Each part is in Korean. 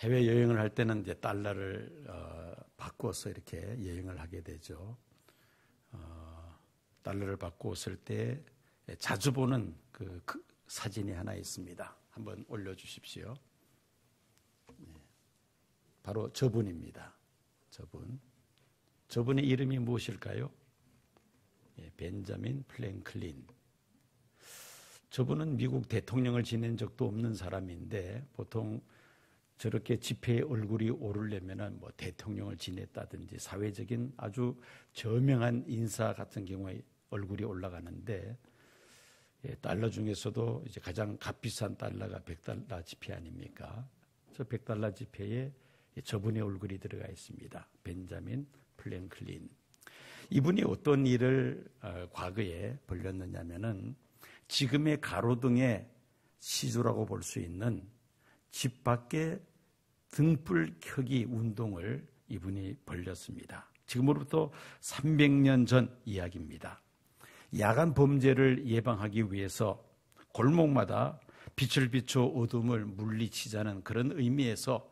해외 여행을 할 때는 이제 달러를 바꿔서 이렇게 여행을 하게 되죠. 달러를 바꾸었을 때 자주 보는 그 사진이 하나 있습니다. 한번 올려주십시오. 바로 저분입니다. 저분의 이름이 무엇일까요? 벤자민 프랭클린. 저분은 미국 대통령을 지낸 적도 없는 사람인데 보통 저렇게 지폐에 얼굴이 오르려면 뭐 대통령을 지냈다든지 사회적인 아주 저명한 인사 같은 경우에 얼굴이 올라가는데 달러 중에서도 이제 가장 값비싼 달러가 100달러 지폐 아닙니까? 저 100달러 지폐에 저분의 얼굴이 들어가 있습니다. 벤자민 프랭클린. 이분이 어떤 일을 과거에 벌였느냐면은 지금의 가로등의 시조라고 볼 수 있는 집 밖에 등불 켜기 운동을 이분이 벌였습니다. 지금으로부터 300년 전 이야기입니다. 야간 범죄를 예방하기 위해서 골목마다 빛을 비춰 어둠을 물리치자는 그런 의미에서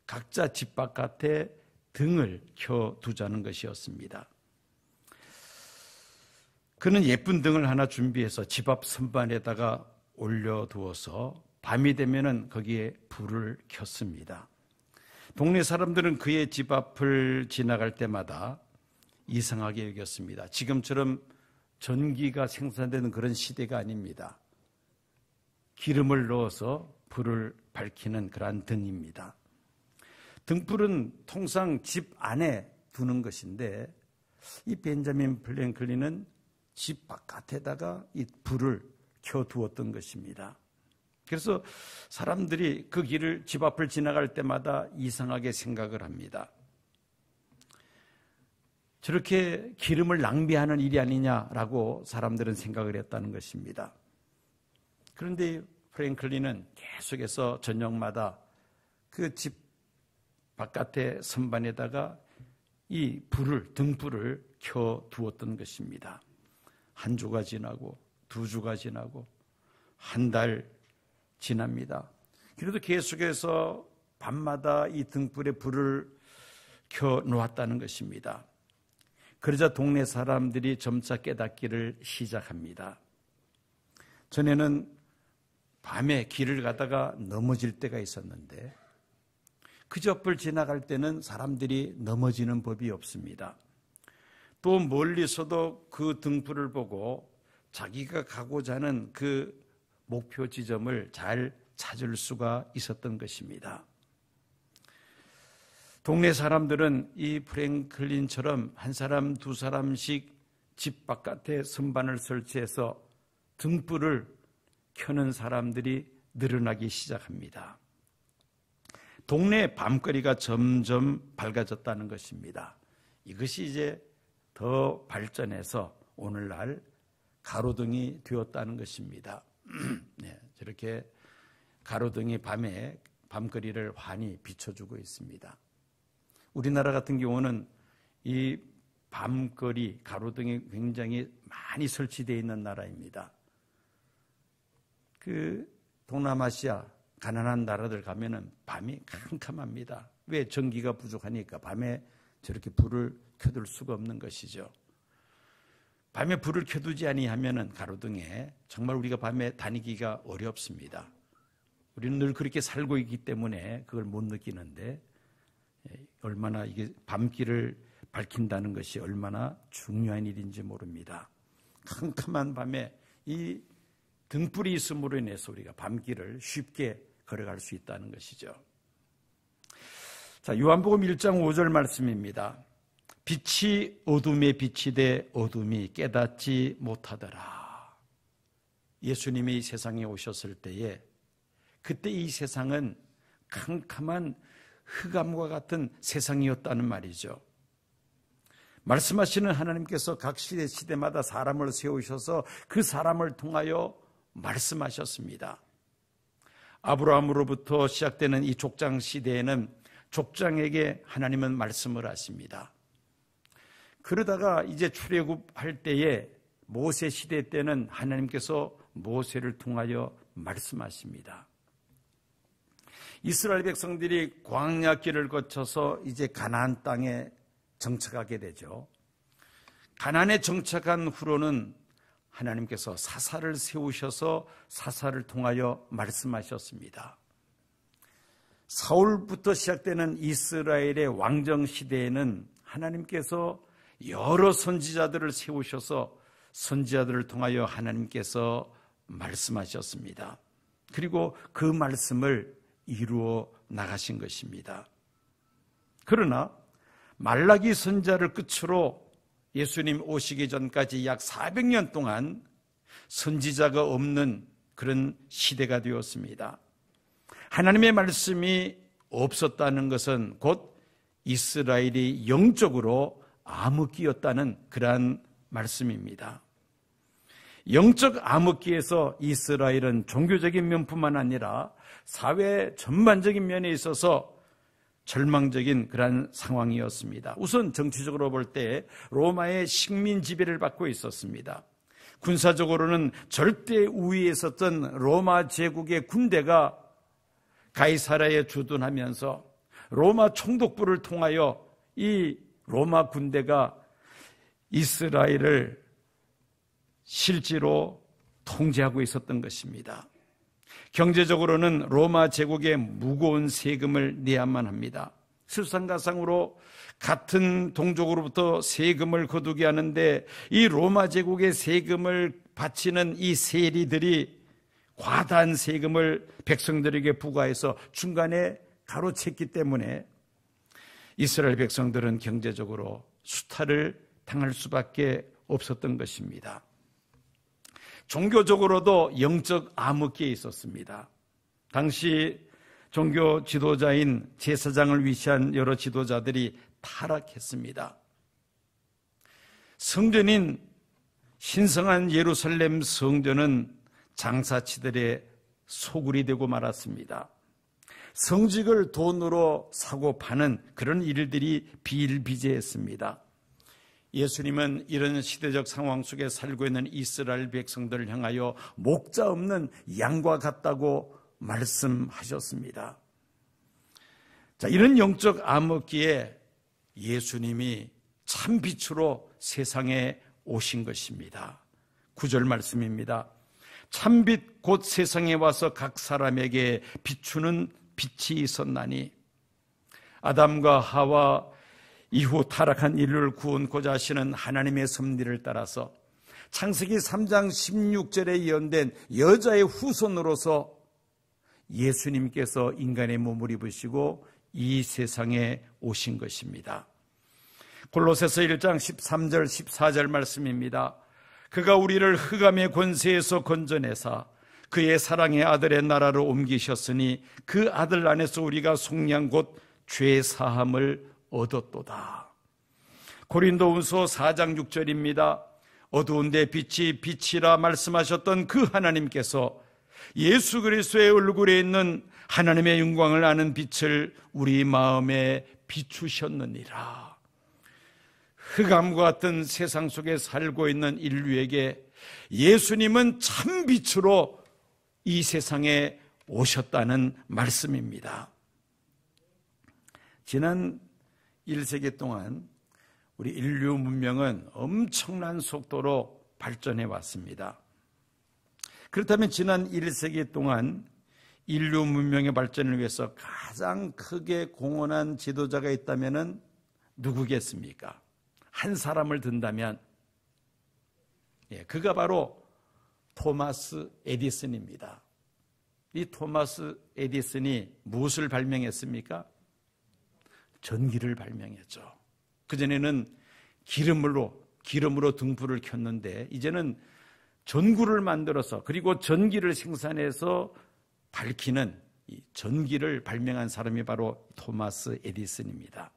각자 집 바깥에 등을 켜두자는 것이었습니다. 그는 예쁜 등을 하나 준비해서 집 앞 선반에다가 올려두어서 밤이 되면은 거기에 불을 켰습니다. 동네 사람들은 그의 집 앞을 지나갈 때마다 이상하게 여겼습니다. 지금처럼 전기가 생산되는 그런 시대가 아닙니다. 기름을 넣어서 불을 밝히는 그러한 등입니다. 등불은 통상 집 안에 두는 것인데 이 벤자민 프랭클린은 집 바깥에다가 이 불을 켜두었던 것입니다. 그래서 사람들이 그 길을 집 앞을 지나갈 때마다 이상하게 생각을 합니다. 저렇게 기름을 낭비하는 일이 아니냐라고 사람들은 생각을 했다는 것입니다. 그런데 프랭클린은 계속해서 저녁마다 그 집 바깥의 선반에다가 이 등불을 켜두었던 것입니다. 한 주가 지나고 두 주가 지나고 한 달 지납니다. 그래도 계속해서 밤마다 이 등불에 불을 켜놓았다는 것입니다. 그러자 동네 사람들이 점차 깨닫기를 시작합니다. 전에는 밤에 길을 가다가 넘어질 때가 있었는데 그 옆을 지나갈 때는 사람들이 넘어지는 법이 없습니다. 또 멀리서도 그 등불을 보고 자기가 가고자 하는 그 목표 지점을 잘 찾을 수가 있었던 것입니다. 동네 사람들은 이 프랭클린처럼 한 사람 두 사람씩 집 바깥에 선반을 설치해서 등불을 켜는 사람들이 늘어나기 시작합니다. 동네 밤거리가 점점 밝아졌다는 것입니다. 이것이 이제 더 발전해서 오늘날 가로등이 되었다는 것입니다. 네, 저렇게 가로등이 밤거리를 환히 비춰주고 있습니다. 우리나라 같은 경우는 이 밤거리 가로등이 굉장히 많이 설치되어 있는 나라입니다. 그 동남아시아 가난한 나라들 가면은 밤이 캄캄합니다. 왜? 전기가 부족하니까 밤에 저렇게 불을 켜둘 수가 없는 것이죠. 밤에 불을 켜두지 아니하면은 가로등에 정말 우리가 밤에 다니기가 어렵습니다. 우리는 늘 그렇게 살고 있기 때문에 그걸 못 느끼는데 얼마나 이게 밤길을 밝힌다는 것이 얼마나 중요한 일인지 모릅니다. 캄캄한 밤에 이 등불이 있음으로 인해서 우리가 밤길을 쉽게 걸어갈 수 있다는 것이죠. 자, 요한복음 1장 5절 말씀입니다. 빛이 어둠에 비치되 어둠이 깨닫지 못하더라. 예수님이 이 세상에 오셨을 때에 그때 이 세상은 캄캄한 흑암과 같은 세상이었다는 말이죠. 말씀하시는 하나님께서 각 시대마다 사람을 세우셔서 그 사람을 통하여 말씀하셨습니다. 아브라함으로부터 시작되는 이 족장 시대에는 족장에게 하나님은 말씀을 하십니다. 그러다가 이제 출애굽할 때에 모세 시대 때는 하나님께서 모세를 통하여 말씀하십니다. 이스라엘 백성들이 광야길을 거쳐서 이제 가나안 땅에 정착하게 되죠. 가나안에 정착한 후로는 하나님께서 사사를 세우셔서 사사를 통하여 말씀하셨습니다. 사울부터 시작되는 이스라엘의 왕정 시대에는 하나님께서 여러 선지자들을 세우셔서 선지자들을 통하여 하나님께서 말씀하셨습니다. 그리고 그 말씀을 이루어 나가신 것입니다. 그러나 말라기 선지자를 끝으로 예수님 오시기 전까지 약 400년 동안 선지자가 없는 그런 시대가 되었습니다. 하나님의 말씀이 없었다는 것은 곧 이스라엘이 영적으로 암흑기였다는 그러한 말씀입니다. 영적 암흑기에서 이스라엘은 종교적인 면뿐만 아니라 사회 전반적인 면에 있어서 절망적인 그러한 상황이었습니다. 우선 정치적으로 볼 때 로마의 식민 지배를 받고 있었습니다. 군사적으로는 절대 우위에 있었던 로마 제국의 군대가 가이사랴에 주둔하면서 로마 총독부를 통하여 이 로마 군대가 이스라엘을 실제로 통제하고 있었던 것입니다. 경제적으로는 로마 제국의 무거운 세금을 내야만 합니다. 실상가상으로 같은 동족으로부터 세금을 거두게 하는데 이 로마 제국의 세금을 바치는 이 세리들이 과다한 세금을 백성들에게 부과해서 중간에 가로챘기 때문에 이스라엘 백성들은 경제적으로 수탈을 당할 수밖에 없었던 것입니다. 종교적으로도 영적 암흑기에 있었습니다. 당시 종교 지도자인 제사장을 위시한 여러 지도자들이 타락했습니다. 성전인 신성한 예루살렘 성전은 장사치들의 소굴이 되고 말았습니다. 성직을 돈으로 사고 파는 그런 일들이 비일비재했습니다. 예수님은 이런 시대적 상황 속에 살고 있는 이스라엘 백성들을 향하여 목자 없는 양과 같다고 말씀하셨습니다. 자, 이런 영적 암흑기에 예수님이 참빛으로 세상에 오신 것입니다. 9절 말씀입니다. 참빛 곧 세상에 와서 각 사람에게 비추는 빛이 있었나니 아담과 하와 이후 타락한 인류를 구원코자 하시는 하나님의 섭리를 따라서 창세기 3장 16절에 예언된 여자의 후손으로서 예수님께서 인간의 몸을 입으시고 이 세상에 오신 것입니다. 골로새서 1장 13절 14절 말씀입니다. 그가 우리를 흑암의 권세에서 건져내사 그의 사랑의 아들의 나라로 옮기셨으니 그 아들 안에서 우리가 속량 곧 죄 사함을 얻었도다. 고린도후서 4장 6절입니다. 어두운 데 빛이 빛이라 말씀하셨던 그 하나님께서 예수 그리스도의 얼굴에 있는 하나님의 영광을 아는 빛을 우리 마음에 비추셨느니라. 흑암과 같은 세상 속에 살고 있는 인류에게 예수님은 참 빛으로 이 세상에 오셨다는 말씀입니다. 지난 1세기 동안 우리 인류 문명은 엄청난 속도로 발전해 왔습니다. 그렇다면 지난 1세기 동안 인류 문명의 발전을 위해서 가장 크게 공헌한 지도자가 있다면 누구겠습니까? 한 사람을 든다면 그가 바로 토마스 에디슨입니다. 이 토마스 에디슨이 무엇을 발명했습니까? 전기를 발명했죠. 그전에는 기름으로 등불을 켰는데 이제는 전구를 만들어서 그리고 전기를 생산해서 밝히는 이 전기를 발명한 사람이 바로 토마스 에디슨입니다.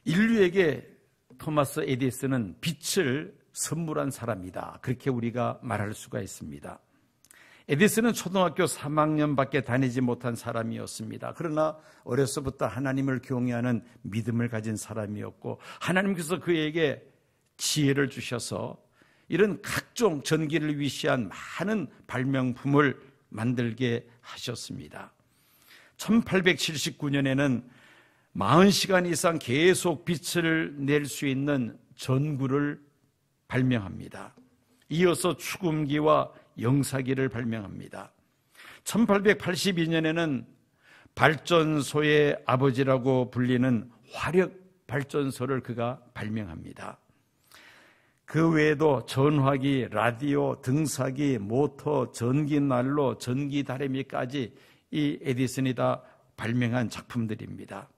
인류에게 토마스 에디슨은 빛을 선물한 사람이다. 그렇게 우리가 말할 수가 있습니다. 에디슨은 초등학교 3학년밖에 다니지 못한 사람이었습니다. 그러나 어려서부터 하나님을 경외하는 믿음을 가진 사람이었고 하나님께서 그에게 지혜를 주셔서 이런 각종 전기를 위시한 많은 발명품을 만들게 하셨습니다. 1879년에는 40시간 이상 계속 빛을 낼 수 있는 전구를 발명합니다. 이어서 축음기와 영사기를 발명합니다. 1882년에는 발전소의 아버지라고 불리는 화력 발전소를 그가 발명합니다. 그 외에도 전화기, 라디오, 등사기, 모터, 전기난로, 전기다리미까지 이 에디슨이 다 발명한 작품들입니다.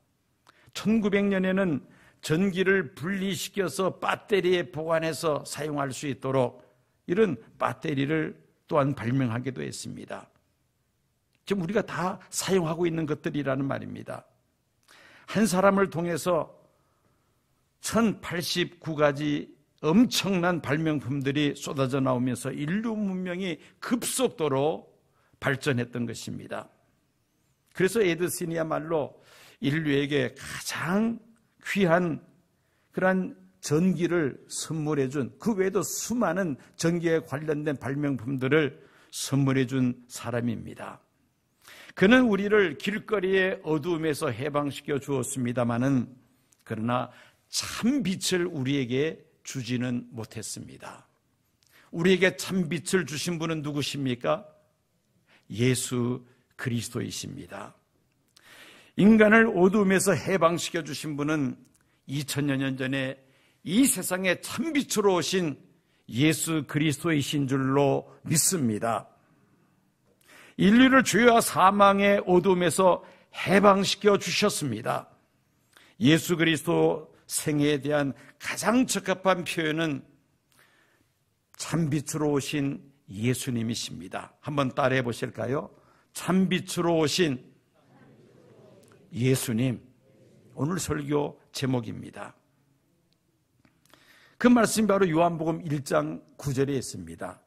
1900년에는 전기를 분리시켜서 배터리에 보관해서 사용할 수 있도록 이런 배터리를 또한 발명하기도 했습니다. 지금 우리가 다 사용하고 있는 것들이라는 말입니다. 한 사람을 통해서 1089가지 엄청난 발명품들이 쏟아져 나오면서 인류 문명이 급속도로 발전했던 것입니다. 그래서 에디슨이야말로 인류에게 가장 귀한 그러한 전기를 선물해 준, 그 외에도 수많은 전기에 관련된 발명품들을 선물해 준 사람입니다. 그는 우리를 길거리의 어두움에서 해방시켜 주었습니다마는 그러나 참 빛을 우리에게 주지는 못했습니다. 우리에게 참 빛을 주신 분은 누구십니까? 예수 그리스도이십니다. 인간을 어두움에서 해방시켜 주신 분은 2000여 년 전에 이 세상에 참빛으로 오신 예수 그리스도이신 줄로 믿습니다. 인류를 죄와 사망의 어두움에서 해방시켜 주셨습니다. 예수 그리스도 생애에 대한 가장 적합한 표현은 참빛으로 오신 예수님이십니다. 한번 따라해 보실까요? 참빛으로 오신 예수님. 오늘 설교 제목입니다. 그 말씀이 바로 요한복음 1장 9절에 있습니다.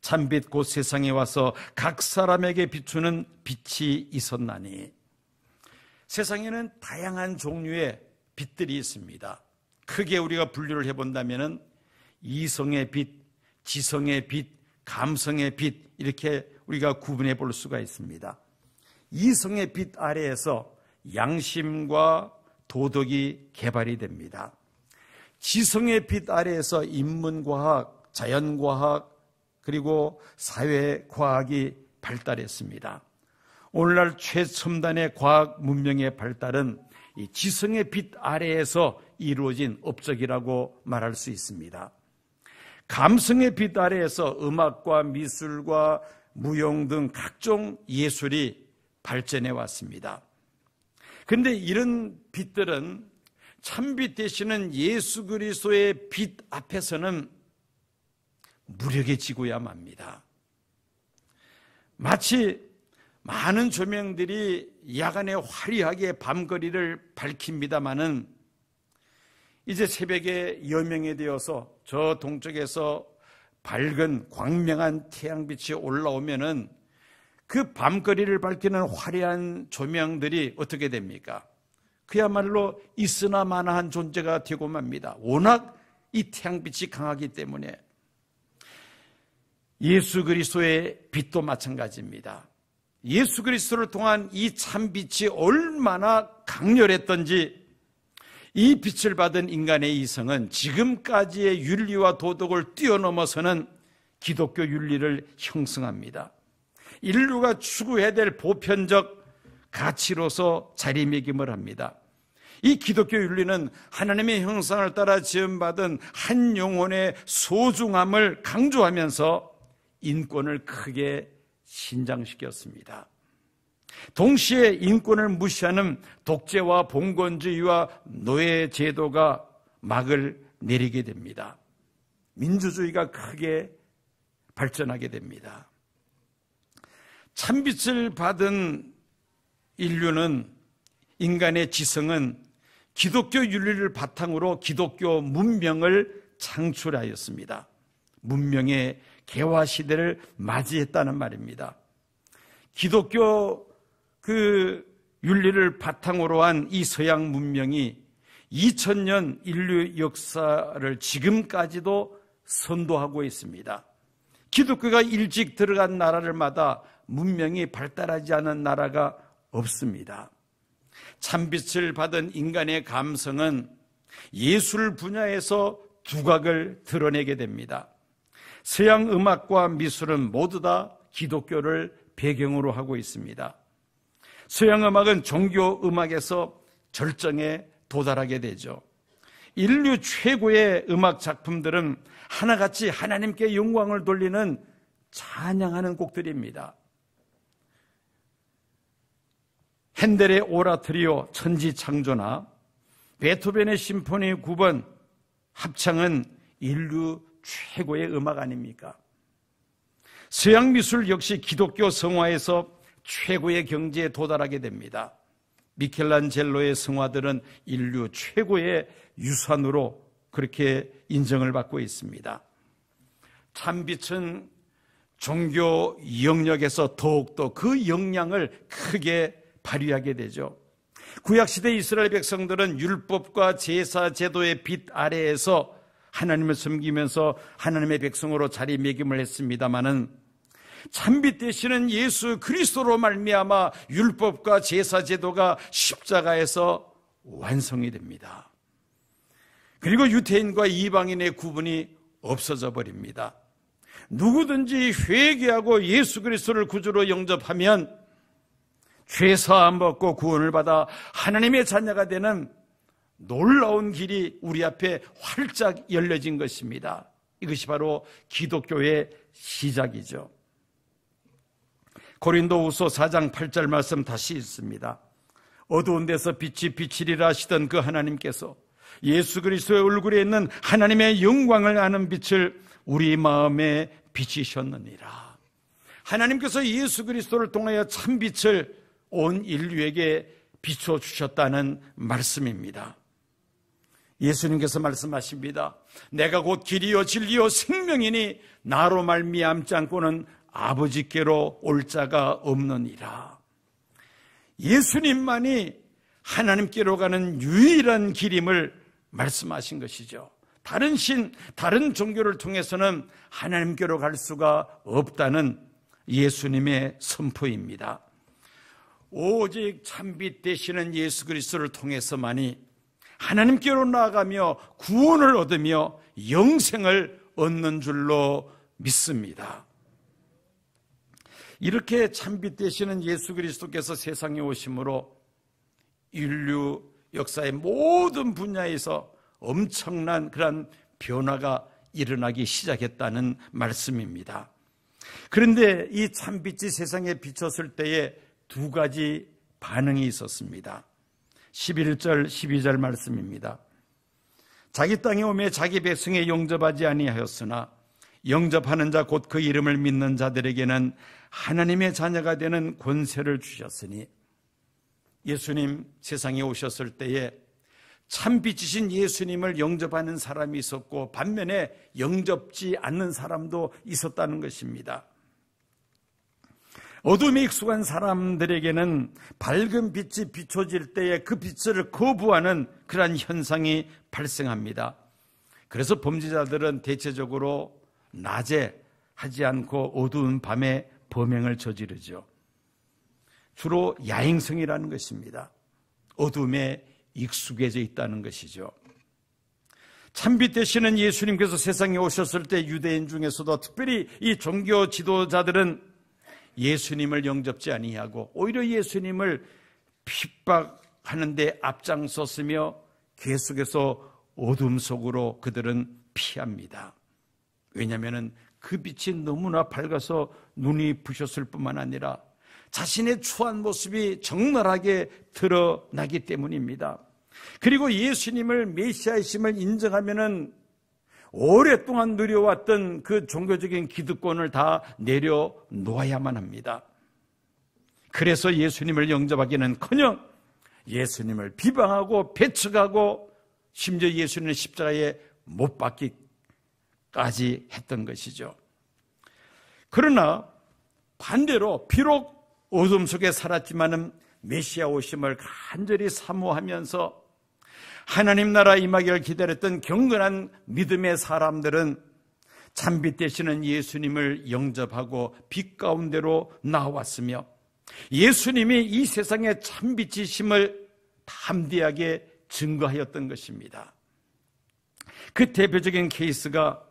참빛 곧 세상에 와서 각 사람에게 비추는 빛이 있었나니. 세상에는 다양한 종류의 빛들이 있습니다. 크게 우리가 분류를 해본다면 이성의 빛, 지성의 빛, 감성의 빛, 이렇게 우리가 구분해 볼 수가 있습니다. 이성의 빛 아래에서 양심과 도덕이 개발이 됩니다. 지성의 빛 아래에서 인문과학, 자연과학, 그리고 사회과학이 발달했습니다. 오늘날 최첨단의 과학 문명의 발달은 이 지성의 빛 아래에서 이루어진 업적이라고 말할 수 있습니다. 감성의 빛 아래에서 음악과 미술과 무용 등 각종 예술이 발전해 왔습니다. 그런데 이런 빛들은 참빛 되시는 예수 그리스도의 빛 앞에서는 무력해지고야 맙니다. 마치 많은 조명들이 야간에 화려하게 밤거리를 밝힙니다마는 이제 새벽에 여명이 되어서 저 동쪽에서 밝은 광명한 태양빛이 올라오면은 그 밤거리를 밝히는 화려한 조명들이 어떻게 됩니까? 그야말로 있으나 마나한 존재가 되고 맙니다. 워낙 이 태양빛이 강하기 때문에. 예수 그리스도의 빛도 마찬가지입니다. 예수 그리스도를 통한 이 참빛이 얼마나 강렬했던지 이 빛을 받은 인간의 이성은 지금까지의 윤리와 도덕을 뛰어넘어서는 기독교 윤리를 형성합니다. 인류가 추구해야 될 보편적 가치로서 자리매김을 합니다. 이 기독교 윤리는 하나님의 형상을 따라 지음받은 한 영혼의 소중함을 강조하면서 인권을 크게 신장시켰습니다. 동시에 인권을 무시하는 독재와 봉건주의와 노예제도가 막을 내리게 됩니다. 민주주의가 크게 발전하게 됩니다. 참빛을 받은 인류는, 인간의 지성은 기독교 윤리를 바탕으로 기독교 문명을 창출하였습니다. 문명의 개화 시대를 맞이했다는 말입니다. 기독교 그 윤리를 바탕으로 한 이 서양 문명이 2000년 인류 역사를 지금까지도 선도하고 있습니다. 기독교가 일찍 들어간 나라들마다 문명이 발달하지 않은 나라가 없습니다. 참빛을 받은 인간의 감성은 예술 분야에서 두각을 드러내게 됩니다. 서양 음악과 미술은 모두 다 기독교를 배경으로 하고 있습니다. 서양 음악은 종교 음악에서 절정에 도달하게 되죠. 인류 최고의 음악 작품들은 하나같이 하나님께 영광을 돌리는 찬양하는 곡들입니다. 핸델의 오라토리오 천지창조나 베토벤의 심포니 9번 합창은 인류 최고의 음악 아닙니까? 서양 미술 역시 기독교 성화에서 최고의 경지에 도달하게 됩니다. 미켈란젤로의 성화들은 인류 최고의 유산으로 그렇게 인정을 받고 있습니다. 참빛은 종교 영역에서 더욱더 그 역량을 크게 발휘하게 되죠. 구약시대 이스라엘 백성들은 율법과 제사 제도의 빛 아래에서 하나님을 섬기면서 하나님의 백성으로 자리매김을 했습니다마는 참빛 되시는 예수 그리스도로 말미암아 율법과 제사 제도가 십자가에서 완성이 됩니다. 그리고 유대인과 이방인의 구분이 없어져 버립니다. 누구든지 회개하고 예수 그리스도를 구주로 영접하면 죄사함 받고 구원을 받아 하나님의 자녀가 되는 놀라운 길이 우리 앞에 활짝 열려진 것입니다. 이것이 바로 기독교의 시작이죠. 고린도후서 4장 8절 말씀 다시 읽습니다. 어두운 데서 빛이 비치리라 하시던 그 하나님께서 예수 그리스도의 얼굴에 있는 하나님의 영광을 아는 빛을 우리 마음에 비치셨느니라. 하나님께서 예수 그리스도를 통하여 참빛을 온 인류에게 비춰주셨다는 말씀입니다. 예수님께서 말씀하십니다. 내가 곧 길이요 진리요 생명이니 나로 말미암지 않고는 아버지께로 올 자가 없느니라. 예수님만이 하나님께로 가는 유일한 길임을 말씀하신 것이죠. 다른 신, 다른 종교를 통해서는 하나님께로 갈 수가 없다는 예수님의 선포입니다. 오직 참빛 되시는 예수 그리스도를 통해서만이 하나님께로 나아가며 구원을 얻으며 영생을 얻는 줄로 믿습니다. 이렇게 참빛 되시는 예수 그리스도께서 세상에 오심으로 인류 역사의 모든 분야에서 엄청난 그런 변화가 일어나기 시작했다는 말씀입니다. 그런데 이 참빛이 세상에 비쳤을 때에 두 가지 반응이 있었습니다. 11절 12절 말씀입니다. 자기 땅에 오매 자기 백성에 영접하지 아니하였으나 영접하는 자 곧 그 이름을 믿는 자들에게는 하나님의 자녀가 되는 권세를 주셨으니, 예수님 세상에 오셨을 때에 참빛이신 예수님을 영접하는 사람이 있었고 반면에 영접지 않는 사람도 있었다는 것입니다. 어둠에 익숙한 사람들에게는 밝은 빛이 비춰질 때에 그 빛을 거부하는 그러한 현상이 발생합니다. 그래서 범죄자들은 대체적으로 낮에 하지 않고 어두운 밤에 범행을 저지르죠. 주로 야행성이라는 것입니다. 어둠에 익숙해져 있다는 것이죠. 참빛 되시는 예수님께서 세상에 오셨을 때 유대인 중에서도 특별히 이 종교 지도자들은 예수님을 영접지 아니하고 오히려 예수님을 핍박하는 데 앞장섰으며 계속해서 어둠 속으로 그들은 피합니다. 왜냐하면 그 빛이 너무나 밝아서 눈이 부셨을 뿐만 아니라 자신의 추한 모습이 적나라하게 드러나기 때문입니다. 그리고 예수님을 메시아이심을 인정하면은 오랫동안 누려왔던 그 종교적인 기득권을 다 내려놓아야만 합니다. 그래서 예수님을 영접하기는커녕 예수님을 비방하고 배척하고 심지어 예수님을 십자가에 못 박기까지 했던 것이죠. 그러나 반대로 비록 어둠 속에 살았지만은 메시아 오심을 간절히 사모하면서 하나님 나라 임하기를 기다렸던 경건한 믿음의 사람들은 참빛 되시는 예수님을 영접하고 빛 가운데로 나왔으며 예수님이 이 세상의 참빛이심을 담대하게 증거하였던 것입니다. 그 대표적인 케이스가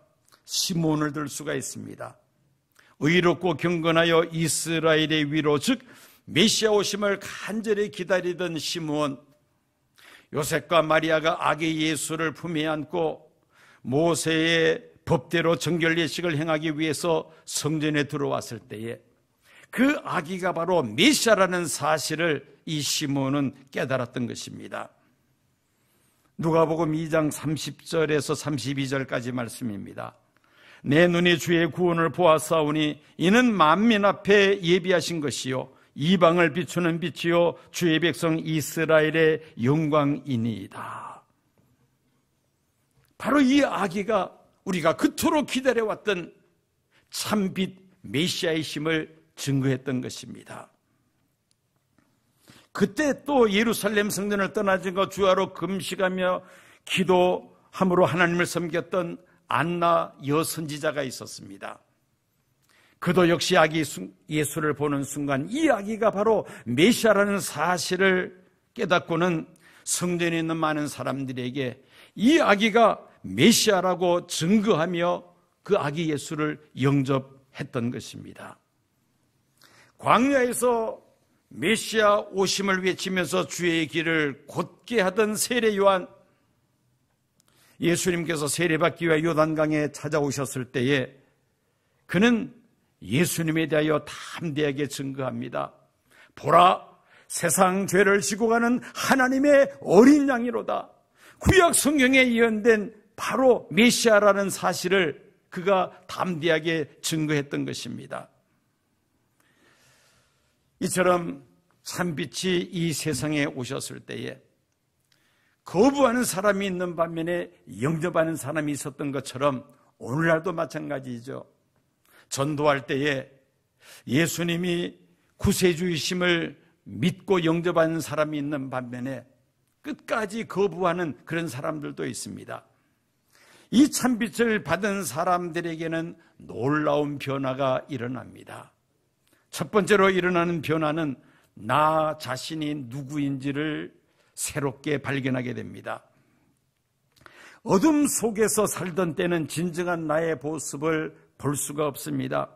시몬을 들 수가 있습니다. 의롭고 경건하여 이스라엘의 위로, 즉 메시아 오심을 간절히 기다리던 시몬, 요셉과 마리아가 아기 예수를 품에 안고 모세의 법대로 정결 예식을 행하기 위해서 성전에 들어왔을 때에 그 아기가 바로 메시아라는 사실을 이 시몬은 깨달았던 것입니다. 누가복음 2장 30절에서 32절까지 말씀입니다. 내 눈이 주의 구원을 보았사오니 이는 만민 앞에 예비하신 것이요 이방을 비추는 빛이요 주의 백성 이스라엘의 영광이니이다. 바로 이 아기가 우리가 그토록 기다려왔던 참빛 메시아이심을 증거했던 것입니다. 그때 또 예루살렘 성전을 떠나서 주야로 금식하며 기도함으로 하나님을 섬겼던 안나 여선지자가 있었습니다. 그도 역시 아기 예수를 보는 순간 이 아기가 바로 메시아라는 사실을 깨닫고는 성전에 있는 많은 사람들에게 이 아기가 메시아라고 증거하며 그 아기 예수를 영접했던 것입니다. 광야에서 메시아 오심을 외치면서 주의 길을 곧게 하던 세례 요한, 예수님께서 세례받기 위해 요단강에 찾아오셨을 때에 그는 예수님에 대하여 담대하게 증거합니다. 보라, 세상 죄를 지고 가는 하나님의 어린 양이로다. 구약 성경에 예언된 바로 메시아라는 사실을 그가 담대하게 증거했던 것입니다. 이처럼 참빛이 이 세상에 오셨을 때에 거부하는 사람이 있는 반면에 영접하는 사람이 있었던 것처럼 오늘날도 마찬가지죠. 전도할 때에 예수님이 구세주이심을 믿고 영접하는 사람이 있는 반면에 끝까지 거부하는 그런 사람들도 있습니다. 이 참빛을 받은 사람들에게는 놀라운 변화가 일어납니다. 첫 번째로 일어나는 변화는 나 자신이 누구인지를 새롭게 발견하게 됩니다. 어둠 속에서 살던 때는 진정한 나의 모습을 볼 수가 없습니다.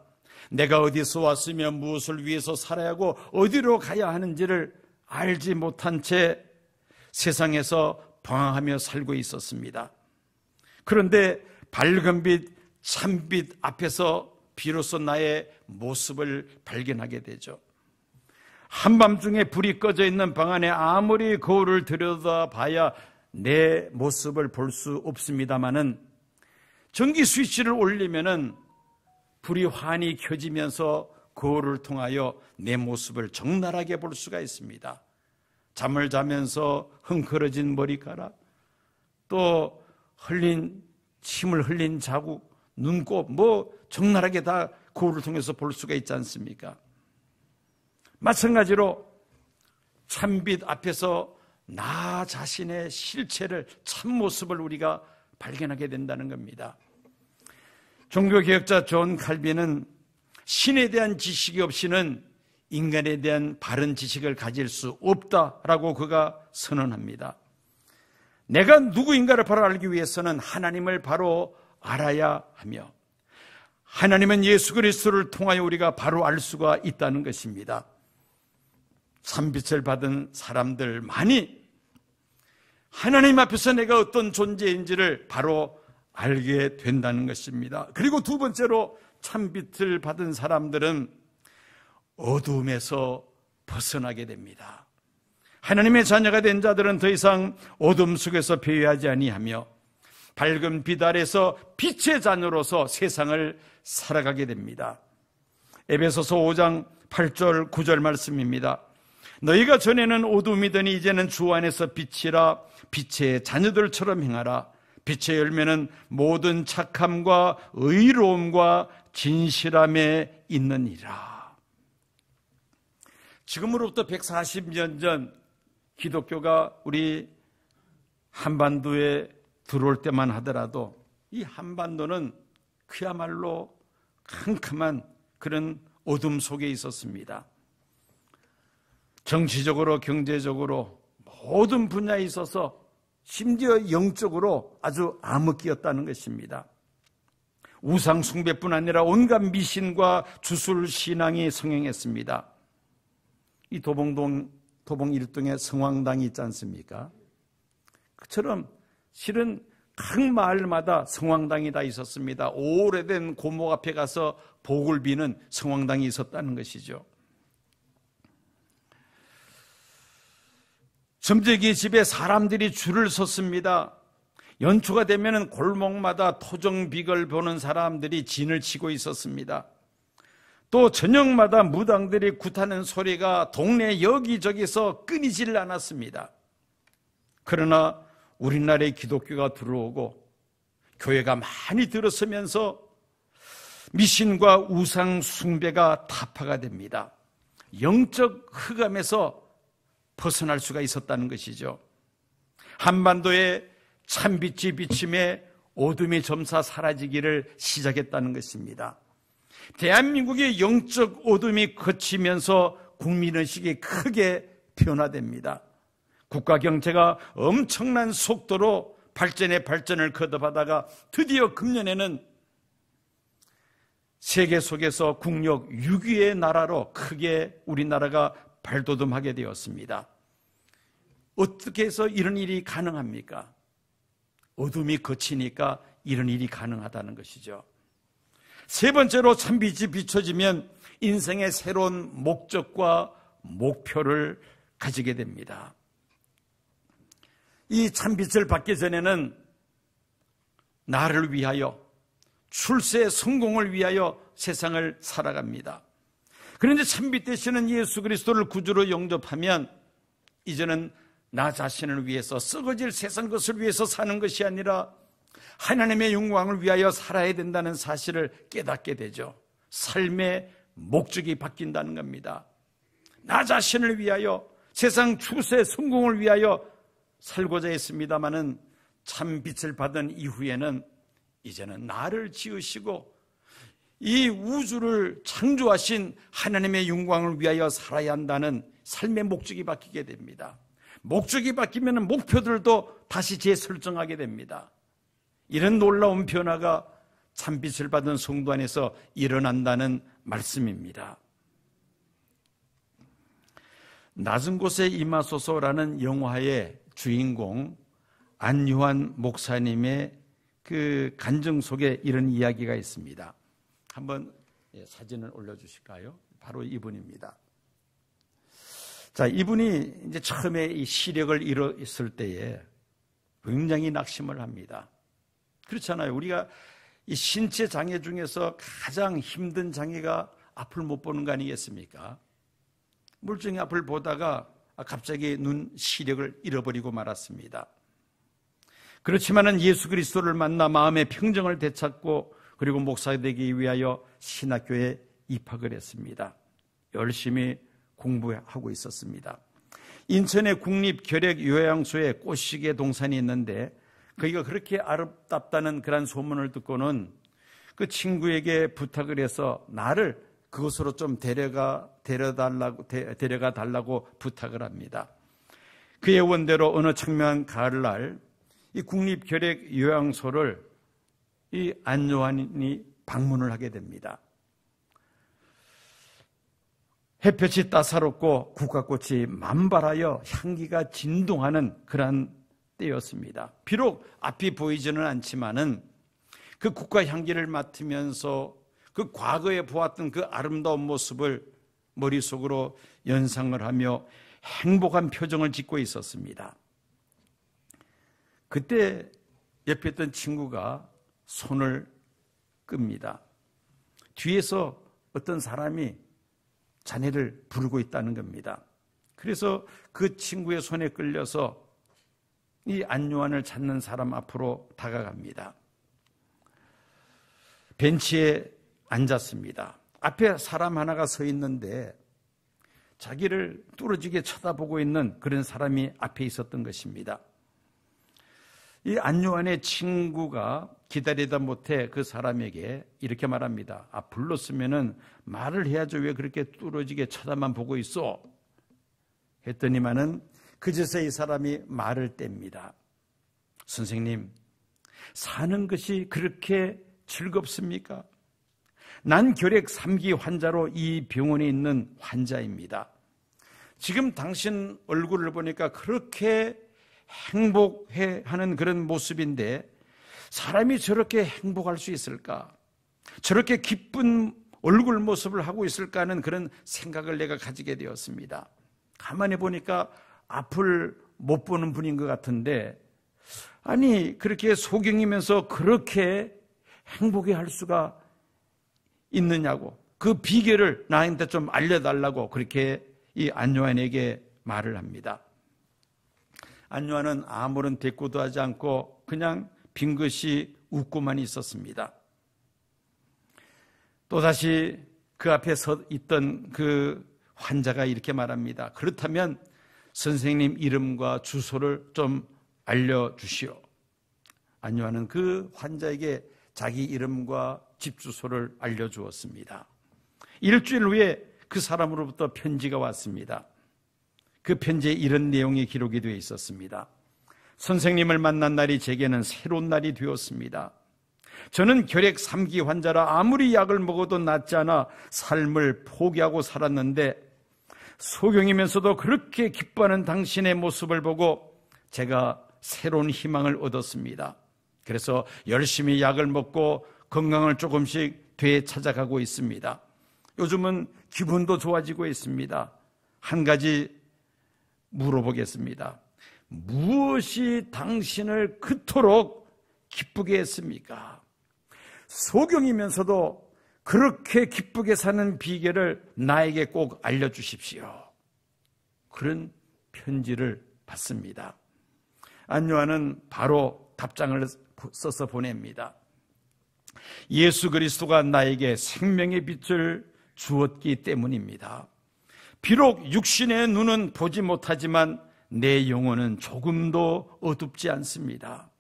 내가 어디서 왔으며 무엇을 위해서 살아야 하고 어디로 가야 하는지를 알지 못한 채 세상에서 방황하며 살고 있었습니다. 그런데 밝은 빛, 참빛 앞에서 비로소 나의 모습을 발견하게 되죠. 한밤중에 불이 꺼져 있는 방 안에 아무리 거울을 들여다봐야 내 모습을 볼 수 없습니다마는 전기 스위치를 올리면은 불이 환히 켜지면서 거울을 통하여 내 모습을 적나라하게 볼 수가 있습니다. 잠을 자면서 흥커러진 머리카락, 또 침을 흘린 자국, 눈곱, 적나라하게 다 거울을 통해서 볼 수가 있지 않습니까? 마찬가지로 참빛 앞에서 나 자신의 실체를, 참모습을 우리가 발견하게 된다는 겁니다. 종교개혁자 존 칼빈은 신에 대한 지식이 없이는 인간에 대한 바른 지식을 가질 수 없다라고 그가 선언합니다. 내가 누구인가를 바로 알기 위해서는 하나님을 바로 알아야 하며 하나님은 예수 그리스도를 통하여 우리가 바로 알 수가 있다는 것입니다. 참빛을 받은 사람들 많이 하나님 앞에서 내가 어떤 존재인지를 바로 알게 된다는 것입니다. 그리고 두 번째로 참빛을 받은 사람들은 어둠에서 벗어나게 됩니다. 하나님의 자녀가 된 자들은 더 이상 어둠 속에서 배회하지 아니하며 밝은 빛 아래서 빛의 자녀로서 세상을 살아가게 됩니다. 에베소서 5장 8절 9절 말씀입니다. 너희가 전에는 어둠이더니 이제는 주 안에서 빛이라. 빛의 자녀들처럼 행하라. 빛의 열매는 모든 착함과 의로움과 진실함에 있느니라. 지금으로부터 140년 전 기독교가 우리 한반도에 들어올 때만 하더라도 이 한반도는 그야말로 캄캄한 그런 어둠 속에 있었습니다. 정치적으로, 경제적으로 모든 분야에 있어서 심지어 영적으로 아주 암흑기였다는 것입니다. 우상 숭배뿐 아니라 온갖 미신과 주술 신앙이 성행했습니다. 이 도봉 1동에 성황당이 있지 않습니까? 그처럼 실은 각 마을마다 성황당이 다 있었습니다. 오래된 고목 앞에 가서 복을 비는 성황당이 있었다는 것이죠. 점쟁이 집에 사람들이 줄을 섰습니다. 연초가 되면 골목마다 토정빅을 보는 사람들이 진을 치고 있었습니다. 또 저녁마다 무당들이 굿하는 소리가 동네 여기저기서 끊이질 않았습니다. 그러나 우리나라에 기독교가 들어오고 교회가 많이 들어서면서 미신과 우상 숭배가 타파가 됩니다. 영적 흑암에서 벗어날 수가 있었다는 것이죠. 한반도에 참빛이 비침에 어둠이 점차 사라지기를 시작했다는 것입니다. 대한민국의 영적 어둠이 거치면서 국민의식이 크게 변화됩니다. 국가 경제가 엄청난 속도로 발전을 거듭하다가 드디어 금년에는 세계 속에서 국력 6위의 나라로 크게 우리나라가 발돋움하게 되었습니다. 어떻게 해서 이런 일이 가능합니까? 어둠이 거치니까 이런 일이 가능하다는 것이죠. 세 번째로 참빛이 비춰지면 인생의 새로운 목적과 목표를 가지게 됩니다. 이 참빛을 받기 전에는 나를 위하여, 출세 성공을 위하여 세상을 살아갑니다. 그런데 참빛 되시는 예수 그리스도를 구주로 영접하면 이제는 나 자신을 위해서, 썩어질 세상 것을 위해서 사는 것이 아니라 하나님의 영광을 위하여 살아야 된다는 사실을 깨닫게 되죠. 삶의 목적이 바뀐다는 겁니다. 나 자신을 위하여, 세상 추세 성공을 위하여 살고자 했습니다마는 참빛을 받은 이후에는 이제는 나를 지으시고 이 우주를 창조하신 하나님의 영광을 위하여 살아야 한다는 삶의 목적이 바뀌게 됩니다. 목적이 바뀌면 목표들도 다시 재설정하게 됩니다. 이런 놀라운 변화가 참빛을 받은 성도 안에서 일어난다는 말씀입니다. 낮은 곳에 임하소서라는 영화의 주인공 안유한 목사님의 그 간증 속에 이런 이야기가 있습니다. 한번 사진을 올려주실까요? 바로 이분입니다. 자, 이분이 이제 처음에 이 시력을 잃었을 때에 굉장히 낙심을 합니다. 그렇잖아요. 우리가 이 신체 장애 중에서 가장 힘든 장애가 앞을 못 보는 거 아니겠습니까? 물증이 앞을 보다가 갑자기 눈 시력을 잃어버리고 말았습니다. 그렇지만은 예수 그리스도를 만나 마음의 평정을 되찾고 그리고 목사 되기 위하여 신학교에 입학을 했습니다. 열심히 공부하고 있었습니다. 인천의 국립결핵요양소에 꽃시계 동산이 있는데 거기가 그렇게 아름답다는 그런 소문을 듣고는 그 친구에게 부탁을 해서 나를 그곳으로 좀 데려가 달라고 부탁을 합니다. 그의 원대로 어느 청명한 가을날 이 국립결핵요양소를 이 안요한이 방문을 하게 됩니다. 햇볕이 따사롭고 국화꽃이 만발하여 향기가 진동하는 그러한 때였습니다. 비록 앞이 보이지는 않지만은 그 국화 향기를 맡으면서 그 과거에 보았던 그 아름다운 모습을 머릿속으로 연상을 하며 행복한 표정을 짓고 있었습니다. 그때 옆에 있던 친구가 손을 끕니다. 뒤에서 어떤 사람이 자네를 부르고 있다는 겁니다. 그래서 그 친구의 손에 끌려서 이 안요한을 찾는 사람 앞으로 다가갑니다. 벤치에 앉았습니다. 앞에 사람 하나가 서 있는데 자기를 뚫어지게 쳐다보고 있는 그런 사람이 앞에 있었던 것입니다. 이 안요한의 친구가 기다리다 못해 그 사람에게 이렇게 말합니다. 불렀으면은 말을 해야죠. 왜 그렇게 뚫어지게 쳐다만 보고 있어? 했더니만은 그제서 이 사람이 말을 뗍니다. 선생님, 사는 것이 그렇게 즐겁습니까? 난 결핵 3기 환자로 이 병원에 있는 환자입니다. 지금 당신 얼굴을 보니까 그렇게 행복해하는 그런 모습인데 사람이 저렇게 행복할 수 있을까? 저렇게 기쁜 얼굴 모습을 하고 있을까 하는 그런 생각을 내가 가지게 되었습니다. 가만히 보니까 앞을 못 보는 분인 것 같은데 아니 그렇게 소경이면서 그렇게 행복해 할 수가 있느냐고 그 비결을 나한테 좀 알려달라고 그렇게 이 안요한에게 말을 합니다. 안요한은 아무런 대꾸도 하지 않고 그냥 빙긋이 웃고만 있었습니다. 또다시 그 앞에 서 있던 그 환자가 이렇게 말합니다. 그렇다면 선생님 이름과 주소를 좀 알려주시오. 안요한은 그 환자에게 자기 이름과 집 주소를 알려주었습니다. 일주일 후에 그 사람으로부터 편지가 왔습니다. 그 편지에 이런 내용이 기록이 되어 있었습니다. 선생님을 만난 날이 제게는 새로운 날이 되었습니다. 저는 결핵 3기 환자라 아무리 약을 먹어도 낫지 않아 삶을 포기하고 살았는데 소경이면서도 그렇게 기뻐하는 당신의 모습을 보고 제가 새로운 희망을 얻었습니다. 그래서 열심히 약을 먹고 건강을 조금씩 되찾아가고 있습니다. 요즘은 기분도 좋아지고 있습니다. 한 가지 물어보겠습니다. 무엇이 당신을 그토록 기쁘게 했습니까? 소경이면서도 그렇게 기쁘게 사는 비결을 나에게 꼭 알려주십시오. 그런 편지를 받습니다. 안요한은 바로 답장을 써서 보냅니다. 예수 그리스도가 나에게 생명의 빛을 주었기 때문입니다. 비록 육신의 눈은 보지 못하지만 내 영혼은 조금도 어둡지 않습니다.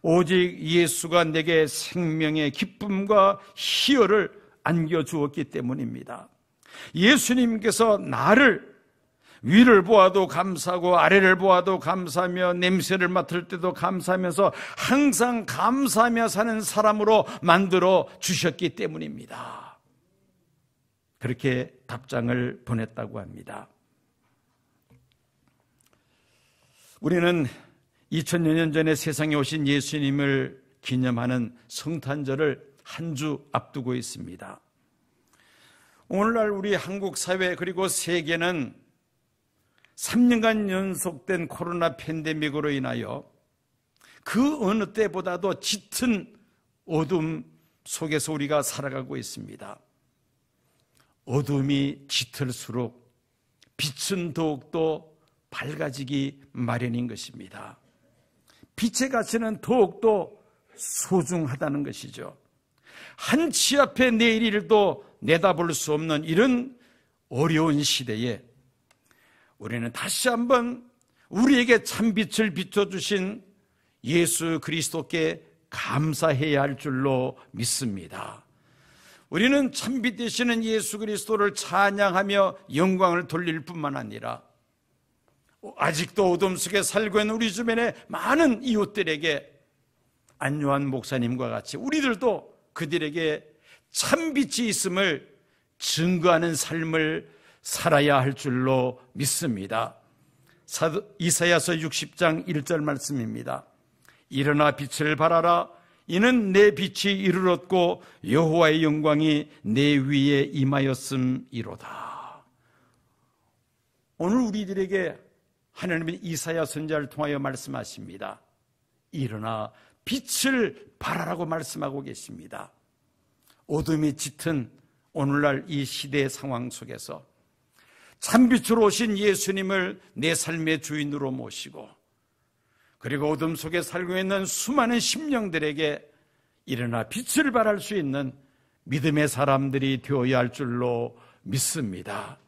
오직 예수가 내게 생명의 기쁨과 희열을 안겨주었기 때문입니다. 예수님께서 나를 위를 보아도 감사하고 아래를 보아도 감사하며 냄새를 맡을 때도 감사하면서 항상 감사하며 사는 사람으로 만들어 주셨기 때문입니다. 그렇게 답장을 보냈다고 합니다. 우리는 2000여 년 전에 세상에 오신 예수님을 기념하는 성탄절을 한 주 앞두고 있습니다. 오늘날 우리 한국 사회 그리고 세계는 3년간 연속된 코로나 팬데믹으로 인하여 그 어느 때보다도 짙은 어둠 속에서 우리가 살아가고 있습니다. 어둠이 짙을수록 빛은 더욱더 밝아지기 마련인 것입니다. 빛의 가치는 더욱더 소중하다는 것이죠. 한치 앞에 내일 일도 내다볼 수 없는 이런 어려운 시대에 우리는 다시 한번 우리에게 참빛을 비춰주신 예수 그리스도께 감사해야 할 줄로 믿습니다. 우리는 참빛 되시는 예수 그리스도를 찬양하며 영광을 돌릴 뿐만 아니라 아직도 어둠 속에 살고 있는 우리 주변의 많은 이웃들에게 안요한 목사님과 같이 우리들도 그들에게 참빛이 있음을 증거하는 삶을 살아야 할 줄로 믿습니다. 이사야서 60장 1절 말씀입니다. 일어나 빛을 발하라. 이는 내 빛이 이르렀고 여호와의 영광이 내 위에 임하였음이로다. 오늘 우리들에게 하나님은 이사야 선지자를 통하여 말씀하십니다. 일어나 빛을 발하라고 말씀하고 계십니다. 어둠이 짙은 오늘날 이 시대의 상황 속에서 참빛으로 오신 예수님을 내 삶의 주인으로 모시고 그리고 어둠 속에 살고 있는 수많은 심령들에게 일어나 빛을 발할 수 있는 믿음의 사람들이 되어야 할 줄로 믿습니다.